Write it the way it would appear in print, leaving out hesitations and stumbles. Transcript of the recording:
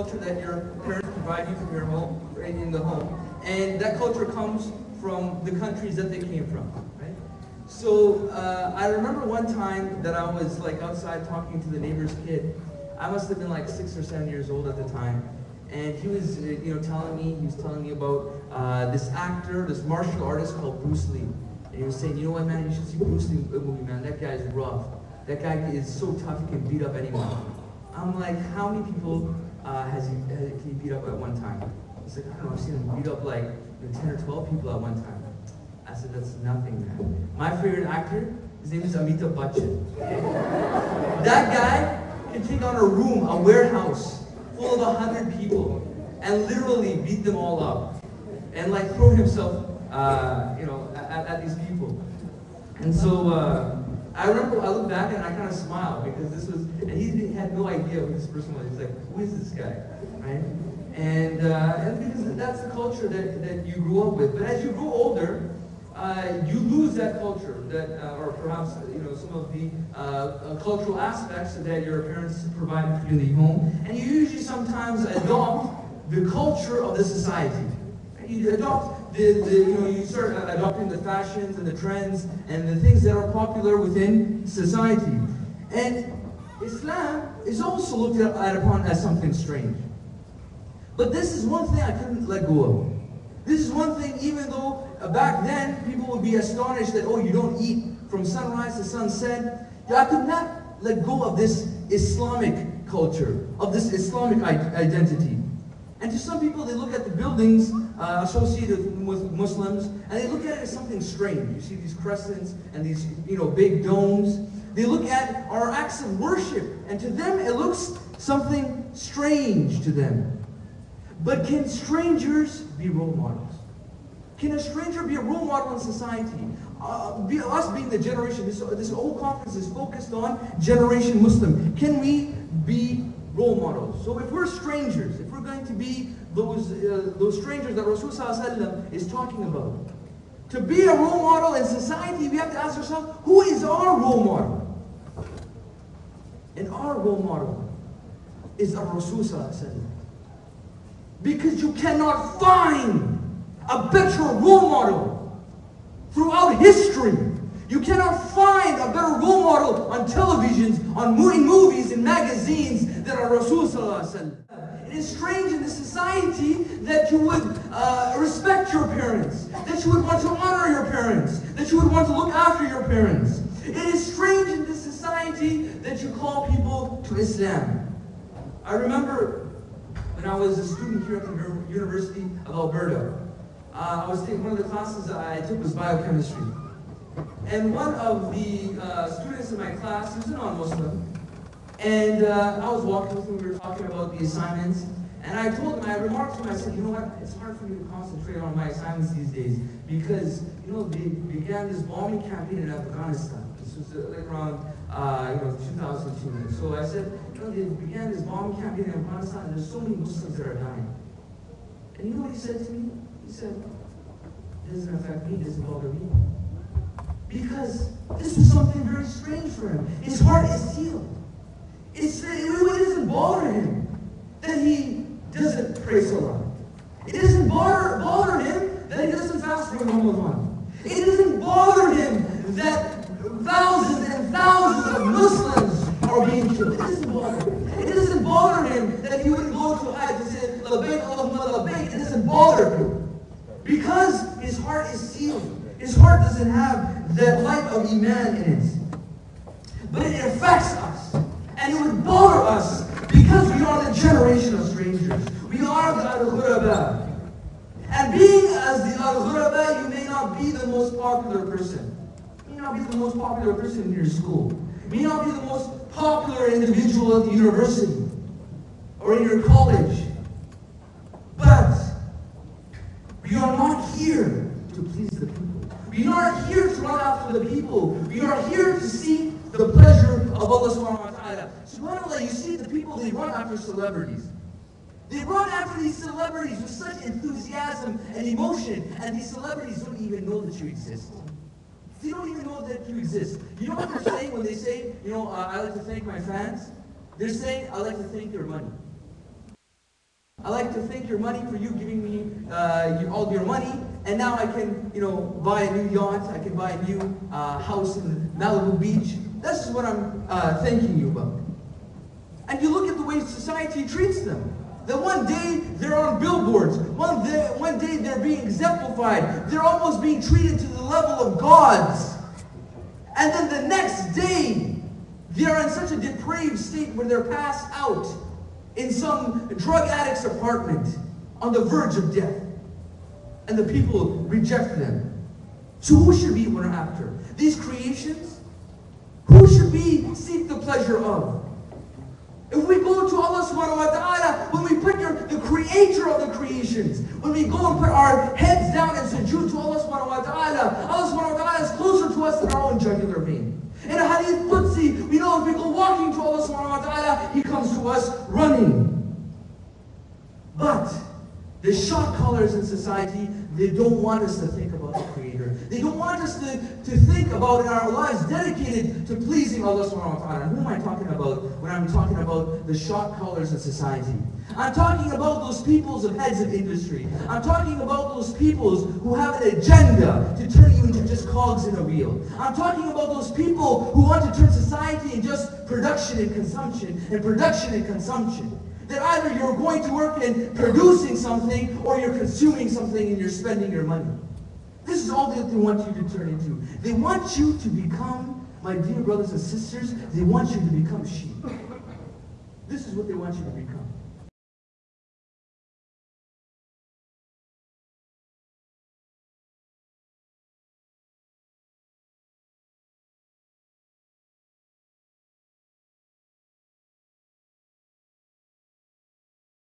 culture that your parents provide you from your home, right, in the home. And that culture comes from the countries that they came from, right? So I remember one time that I was like outside talking to the neighbor's kid. I must have been like 6 or 7 years old at the time. And he was, telling me about this actor, this martial artist called Bruce Lee. And he was saying, you know what, man, you should see Bruce Lee movie, man. That guy's rough. That guy is so tough, he can beat up anyone. I'm like, how many people can he beat up at one time? He's like, I don't know, I've seen him beat up like 10 or 12 people at one time. I said, that's nothing, man. My favorite actor, his name is Amitabh Bachchan. That guy can take on a room, a warehouse, full of 100 people, and literally beat them all up. And like throw himself, at these people. And so, I remember I looked back and I kind of smiled because this was, and he had no idea who this person was. He's like, who is this guy, right? And because that's the culture that you grew up with. But as you grow older, you lose that culture, or perhaps some of the cultural aspects that your parents provided for you in the home, and you usually sometimes adopt the culture of the society. You adopt you start adopting the fashions and the trends and the things that are popular within society. And Islam is also looked upon as something strange. But this is one thing I couldn't let go of. This is one thing, even though back then people would be astonished that, oh, you don't eat from sunrise to sunset. I could not let go of this Islamic culture, of this Islamic identity. And to some people, they look at the buildings associated with Muslims, and they look at it as something strange. You see these crescents and these, big domes. They look at our acts of worship, and to them, it looks something strange to them. But can strangers be role models? Can a stranger be a role model in society? Us being the generation, this whole conference is focused on Generation Muslim. Can we be role models? So if we're strangers, if we're going to be those strangers that Rasulullah is talking about, to be a role model in society, we have to ask ourselves, who is our role model? And our role model is our Rasulullah. Because you cannot find a better role model throughout history. You cannot find a better role model on televisions, in movies, in magazines than our Rasulullah. It is strange in this society that you would respect your parents, that you would want to honor your parents, that you would want to look after your parents. It is strange in this society that you call people to Islam. I remember when I was a student here at the University of Alberta, I was taking one of the classes I took was biochemistry. And one of the students in my class, he was a non-Muslim, and I was walking with him, we were talking about the assignments, and I told him, I remarked to him, I said, you know what, it's hard for me to concentrate on my assignments these days, because, they began this bombing campaign in Afghanistan. This was like around, 2002. So I said, they began this bombing campaign in Afghanistan, and there's so many Muslims that are dying. And you know what he said to me? He said, it doesn't affect me, it doesn't bother me. Because this was something very strange for him. His heart is healed. It doesn't bother him that he doesn't pray Salah. It doesn't bother him that he doesn't fast for Ramadan. It doesn't bother him that thousands and thousands of Muslims are being killed. It doesn't bother him. It doesn't bother him that he wouldn't go to Hajj and say, Labbaik Allahumma labbaik. It doesn't bother him. Because his heart is sealed. His heart doesn't have that light of Iman in it. But it affects us. And it would bother us because we are the generation of strangers. We are the al-ghuraba. And being as the al-ghuraba, you may not be the most popular person. You may not be the most popular person in your school. You may not be the most popular individual at the university or in your college. But we are not here to please the people. We aren't here to run after the people. We are here to seek the pleasure of Allah subhanahu wa ta'ala. SubhanAllah, you see the people, they run after celebrities. They run after these celebrities with such enthusiasm and emotion, and these celebrities don't even know that you exist. They don't even know that you exist. You know what they're saying when they say, I like to thank my fans? They're saying, I like to thank your money. I like to thank your money for you giving me all your money, and now I can, buy a new yacht. I can buy a new house in Malibu Beach. This is what I'm thanking you about. And you look at the way society treats them. That one day they're on billboards. One day they're being exemplified. They're almost being treated to the level of gods. And then the next day, they're in such a depraved state where they're passed out in some drug addict's apartment on the verge of death. And the people reject them. So who should we run after? These creations? Who should we seek the pleasure of? If we go to Allah subhanahu wa ta'ala, when we put the creator of the creations, when we go and put our heads down and sujood to Allah subhanahu wa ta'ala, Allah subhanahu wa ta'ala is closer to us than our own jugular vein. In a hadith Qudsi, we know if we go walking to Allah subhanahu wa ta'ala, He comes to us running. But the shot callers in society, they don't want us to think about the Creator. They don't want us to think about in our lives dedicated to pleasing Allah subhanahu wa ta'ala. And who am I talking about when I'm talking about the shot callers in society? I'm talking about those peoples of heads of industry. I'm talking about those peoples who have an agenda to turn you into just cogs in a wheel. I'm talking about those people who want to turn society into just production and consumption, and production and consumption. That either you're going to work in producing something, or you're consuming something and you're spending your money. This is all that they want you to turn into. They want you to become, my dear brothers and sisters, they want you to become sheep. This is what they want you to become.